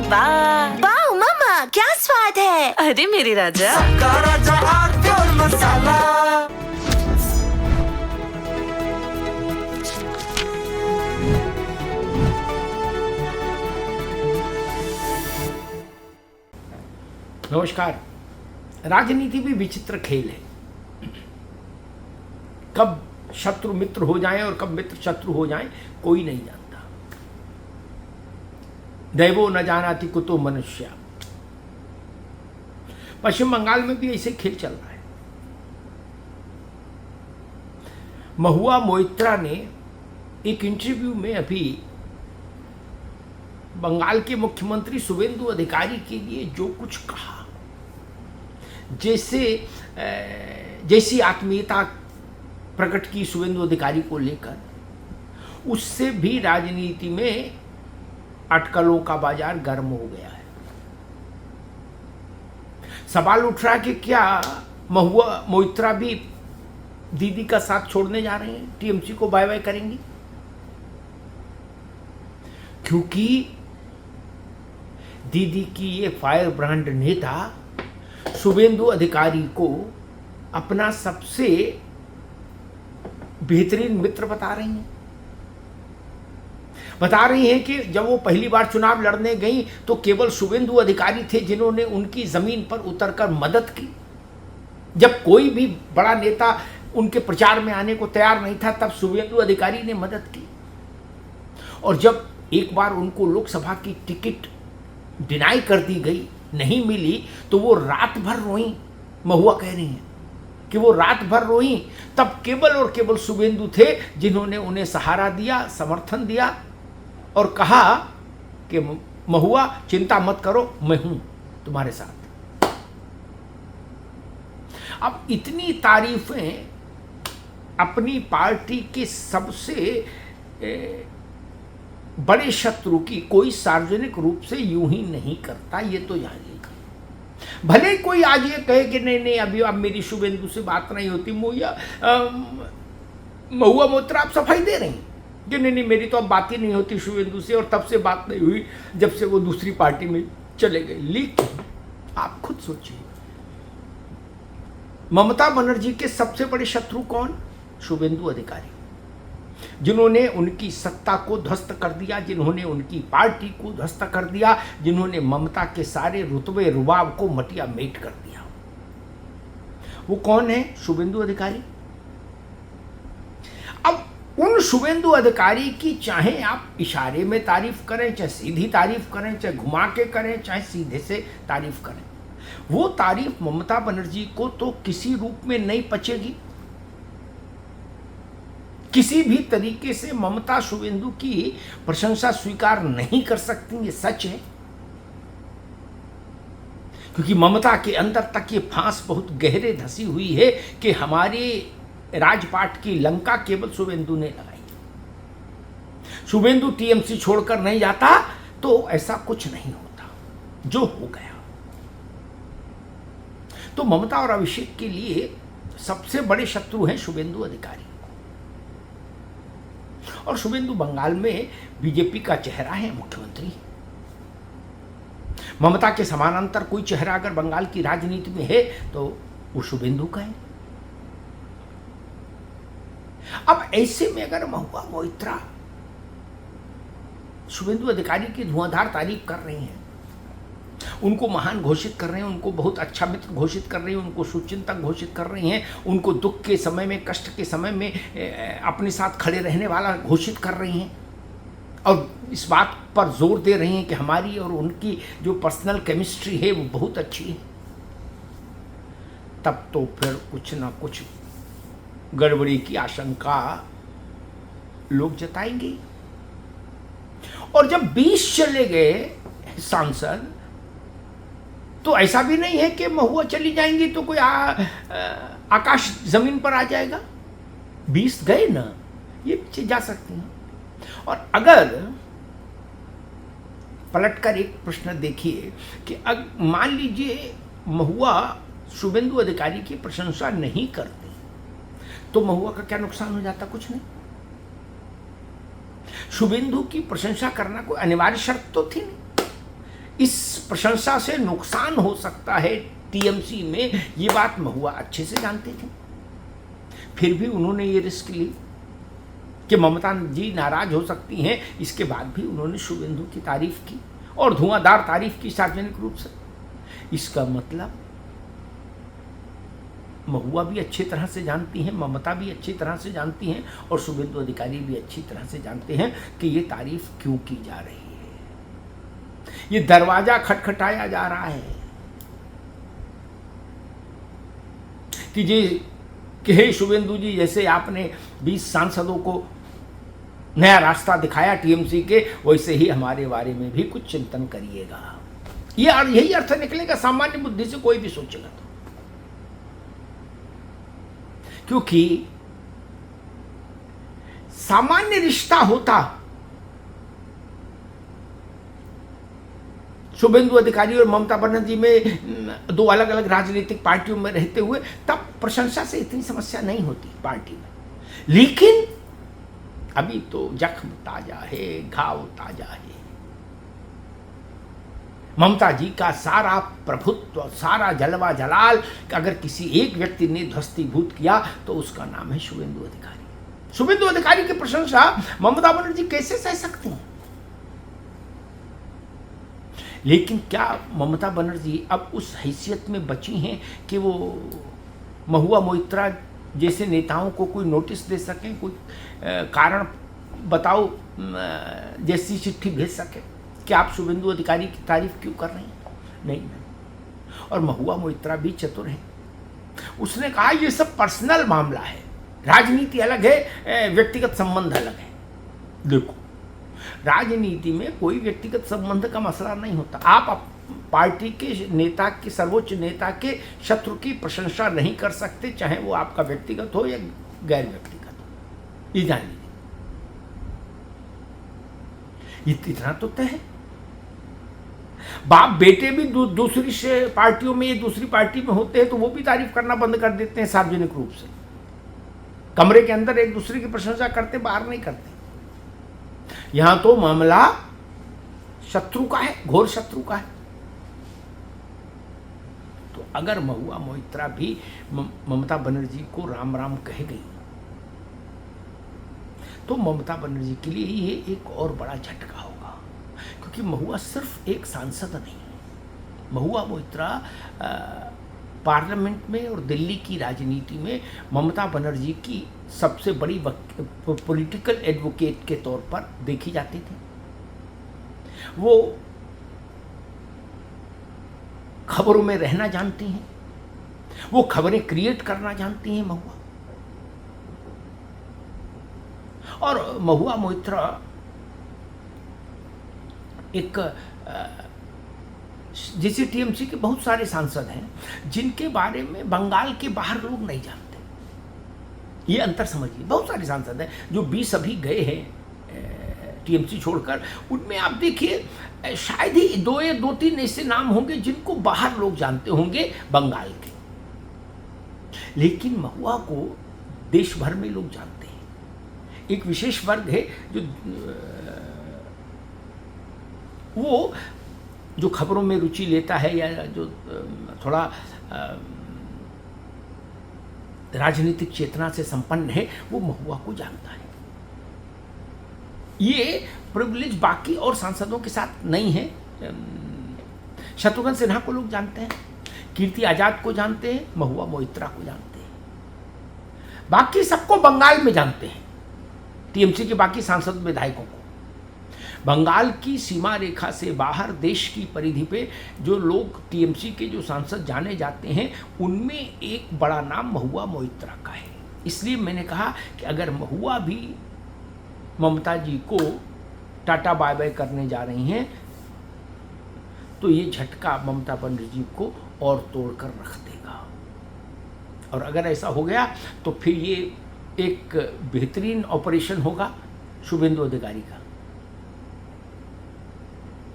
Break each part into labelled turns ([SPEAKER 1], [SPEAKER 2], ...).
[SPEAKER 1] वाह
[SPEAKER 2] वाह मम्मा, क्या स्वाद है।
[SPEAKER 1] अरे मेरे राजा,
[SPEAKER 3] सबका राजा आरती और मसाला।
[SPEAKER 4] नमस्कार। राजनीति भी विचित्र खेल है। कब शत्रु मित्र हो जाएं और कब मित्र शत्रु हो जाएं कोई नहीं जानता। दैवो न जानाति कुतो मनुष्य। पश्चिम बंगाल में भी ऐसे खेल चल रहा है। महुआ मोइत्रा ने एक इंटरव्यू में अभी बंगाल के मुख्यमंत्री शुभेंदु अधिकारी के लिए जो कुछ कहा, जैसी आत्मीयता प्रकट की शुभेंदु अधिकारी को लेकर, उससे भी राजनीति में अटकलों का बाजार गर्म हो गया है। सवाल उठ रहा है कि क्या महुआ मोइत्रा भी दीदी का साथ छोड़ने जा रहे हैं, टीएमसी को बाय बाय करेंगी? क्योंकि दीदी की ये फायर ब्रांड नेता शुभेंदु अधिकारी को अपना सबसे बेहतरीन मित्र बता रही हैं कि जब वो पहली बार चुनाव लड़ने गई तो केवल शुभेंदु अधिकारी थे जिन्होंने उनकी जमीन पर उतरकर मदद की। जब कोई भी बड़ा नेता उनके प्रचार में आने को तैयार नहीं था तब शुभेंदु अधिकारी ने मदद की। और जब एक बार उनको लोकसभा की टिकट डिनाई कर दी गई, नहीं मिली, तो वो रात भर रोई। महुआ कह रही हैं कि वो रात भर रोई। तब केवल और केवल शुभेंदु थे जिन्होंने उन्हें सहारा दिया, समर्थन दिया और कहा कि महुआ चिंता मत करो, मैं हूं तुम्हारे साथ। अब इतनी तारीफें अपनी पार्टी के सबसे बड़े शत्रु की कोई सार्वजनिक रूप से यूं ही नहीं करता, ये तो जानिएगा। भले कोई आज ये कहे कि नहीं अभी अब मेरी शुभेंदु से बात नहीं होती, महुआ मोइत्रा आप सफाई दे रही कि नहीं मेरी तो अब बात ही नहीं होती शुभेंदु से, और तब से बात नहीं हुई जब से वो दूसरी पार्टी में चले गए। लेकिन आप खुद सोचिए, ममता बनर्जी के सबसे बड़े शत्रु कौन? शुभेंदु अधिकारी, जिन्होंने उनकी सत्ता को ध्वस्त कर दिया, जिन्होंने उनकी पार्टी को ध्वस्त कर दिया, जिन्होंने ममता के सारे रुतबे रुबाब को मटिया मेट कर दिया। वो कौन है? शुभेंदु अधिकारी। अब उन शुभेंदु अधिकारी की चाहे आप इशारे में तारीफ करें, चाहे सीधी तारीफ करें, चाहे घुमा के करें, चाहे सीधे से तारीफ करें, वो तारीफ ममता बनर्जी को तो किसी रूप में नहीं पचेगी। किसी भी तरीके से ममता शुभेंदु की प्रशंसा स्वीकार नहीं कर सकती, ये सच है। क्योंकि ममता के अंदर तक ये फांस बहुत गहरे धसी हुई है कि हमारे राजपाट की लंका केवल शुभेंदु ने लगाई। शुभेंदु टीएमसी छोड़कर नहीं जाता तो ऐसा कुछ नहीं होता जो हो गया। तो ममता और अभिषेक के लिए सबसे बड़े शत्रु हैं शुभेंदु अधिकारी। और शुभेंदु बंगाल में बीजेपी का चेहरा है, मुख्यमंत्री। ममता के समानांतर कोई चेहरा अगर बंगाल की राजनीति में है तो वो शुभेंदु का है। अब ऐसे में अगर महुआ मोइत्रा शुभेंदु अधिकारी की धुआंधार तारीफ कर रही हैं, उनको महान घोषित कर रहे हैं, उनको बहुत अच्छा मित्र घोषित कर रही हैं, उनको शुभचिंतक घोषित कर रही हैं, उनको दुख के समय में, कष्ट के समय में अपने साथ खड़े रहने वाला घोषित कर रही हैं, और इस बात पर जोर दे रही हैं कि हमारी और उनकी जो पर्सनल केमिस्ट्री है वो बहुत अच्छी है, तब तो फिर कुछ ना कुछ गड़बड़ी की आशंका लोग जताएंगे। और जब 20 चले गए सांसद, तो ऐसा भी नहीं है कि महुआ चली जाएंगी तो कोई आकाश जमीन पर आ जाएगा। 20 गए ना, ये पीछे जा सकती हैं। और अगर पलटकर एक प्रश्न देखिए कि मान लीजिए महुआ शुभेंदु अधिकारी की प्रशंसा नहीं करते तो महुआ का क्या नुकसान हो जाता? कुछ नहीं। शुभेंदु की प्रशंसा करना कोई अनिवार्य शर्त तो थी नहीं। इस प्रशंसा से नुकसान हो सकता है टीएमसी में, ये बात महुआ अच्छे से जानते थे। फिर भी उन्होंने ये रिस्क ली कि ममता जी नाराज हो सकती हैं, इसके बाद भी उन्होंने शुभेंदु की तारीफ की और धुआंधार तारीफ की सार्वजनिक रूप से। इसका मतलब महुआ भी अच्छी तरह से जानती हैं, ममता भी अच्छी तरह से जानती हैं और शुभेंदु अधिकारी भी अच्छी तरह से जानते हैं कि ये तारीफ क्यों की जा रही है। ये दरवाजा खटखटाया जा रहा है कि हे शुभेंदु जी, जैसे आपने 20 सांसदों को नया रास्ता दिखाया टीएमसी के, वैसे ही हमारे बारे में भी कुछ चिंतन करिएगा। ये यही अर्थ निकलेगा सामान्य बुद्धि से कोई भी सोचेगा तो, क्योंकि सामान्य रिश्ता होता शुभेंदु अधिकारी और ममता बनर्जी में, दो अलग अलग राजनीतिक पार्टियों में रहते हुए, तब प्रशंसा से इतनी समस्या नहीं होती पार्टी में। लेकिन अभी तो जख्म ताजा है, घाव ताजा है। ममता जी का सारा प्रभुत्व, सारा जलवा जलाल अगर किसी एक व्यक्ति ने ध्वस्तीभूत किया तो उसका नाम है शुभेंदु अधिकारी। शुभेंदु अधिकारी की प्रशंसा ममता बनर्जी कैसे सह सकती हैं? लेकिन क्या ममता बनर्जी अब उस हैसियत में बची हैं कि वो महुआ मोइत्रा जैसे नेताओं को कोई नोटिस दे सकें, कोई कारण बताओ जैसी चिट्ठी भेज सकें कि आप शुभेंदु अधिकारी की तारीफ क्यों कर रहे हैं? नहीं। और महुआ मोइत्रा भी चतुर है। उसने कहा ये सब पर्सनल मामला है, राजनीति अलग है, व्यक्तिगत संबंध अलग है। देखो, राजनीति में कोई व्यक्तिगत संबंध का मसला नहीं होता। आप पार्टी के नेता के, सर्वोच्च नेता के शत्रु की प्रशंसा नहीं कर सकते, चाहे वो आपका व्यक्तिगत हो या गैर व्यक्तिगत हो। ये जान लीजिए, इतना तो तय है। बाप बेटे भी दूसरी से पार्टियों में, दूसरी पार्टी में होते हैं तो वो भी तारीफ करना बंद कर देते हैं सार्वजनिक रूप से। कमरे के अंदर एक दूसरे की प्रशंसा करते, बाहर नहीं करते। यहां तो मामला शत्रु का है, घोर शत्रु का है। तो अगर महुआ मोइत्रा भी ममता बनर्जी को राम राम कह गई तो ममता बनर्जी के लिए ये एक और बड़ा झटका होगा, क्योंकि महुआ सिर्फ एक सांसद नहीं है। महुआ मोइत्रा पार्लियामेंट में और दिल्ली की राजनीति में ममता बनर्जी की सबसे बड़ी पॉलिटिकल एडवोकेट के तौर पर देखी जाती थी। वो खबरों में रहना जानती हैं, वो खबरें क्रिएट करना जानती हैं महुआ। और महुआ मोइत्रा एक जैसे टीएमसी के बहुत सारे सांसद हैं जिनके बारे में बंगाल के बाहर लोग नहीं जानते। ये अंतर समझिए। बहुत सारे सांसद हैं जो 20 अभी गए हैं टीएमसी छोड़कर, उनमें आप देखिए शायद ही दो तीन ऐसे नाम होंगे जिनको बाहर लोग जानते होंगे बंगाल के। लेकिन महुआ को देश भर में लोग जानते हैं। एक विशेष वर्ग है जो खबरों में रुचि लेता है या जो थोड़ा राजनीतिक चेतना से संपन्न है, वो महुआ को जानता है। ये प्रिविलेज बाकी और सांसदों के साथ नहीं है। शत्रुघ्न सिन्हा को लोग जानते हैं, कीर्ति आजाद को जानते हैं, महुआ मोइत्रा को जानते हैं। बाकी सबको बंगाल में जानते हैं, टीएमसी के बाकी सांसद विधायकों को। बंगाल की सीमा रेखा से बाहर देश की परिधि पे जो लोग टीएमसी के जो सांसद जाने जाते हैं, उनमें एक बड़ा नाम महुआ मोइत्रा का है। इसलिए मैंने कहा कि अगर महुआ भी ममता जी को टाटा बाय बाय करने जा रही हैं तो ये झटका ममता बनर्जी को और तोड़कर रख देगा। और अगर ऐसा हो गया तो फिर ये एक बेहतरीन ऑपरेशन होगा शुभेंदु अधिकारी का,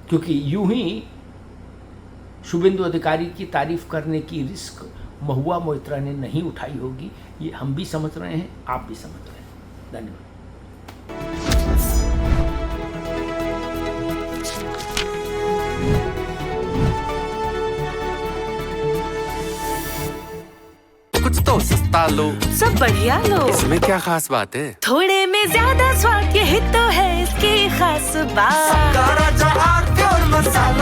[SPEAKER 4] क्योंकि यूं ही शुभेंदु अधिकारी की तारीफ करने की रिस्क महुआ मोइत्रा ने नहीं उठाई होगी। ये हम भी समझ रहे हैं, आप भी समझ रहे हैं। धन्यवाद।
[SPEAKER 1] तो सस्ता लो,
[SPEAKER 2] सब बढ़िया लो।
[SPEAKER 1] इसमें क्या खास बात है?
[SPEAKER 2] थोड़े में ज्यादा स्वाद, यही तो है इसकी खास बात।
[SPEAKER 3] का राजा आरती और मसाला।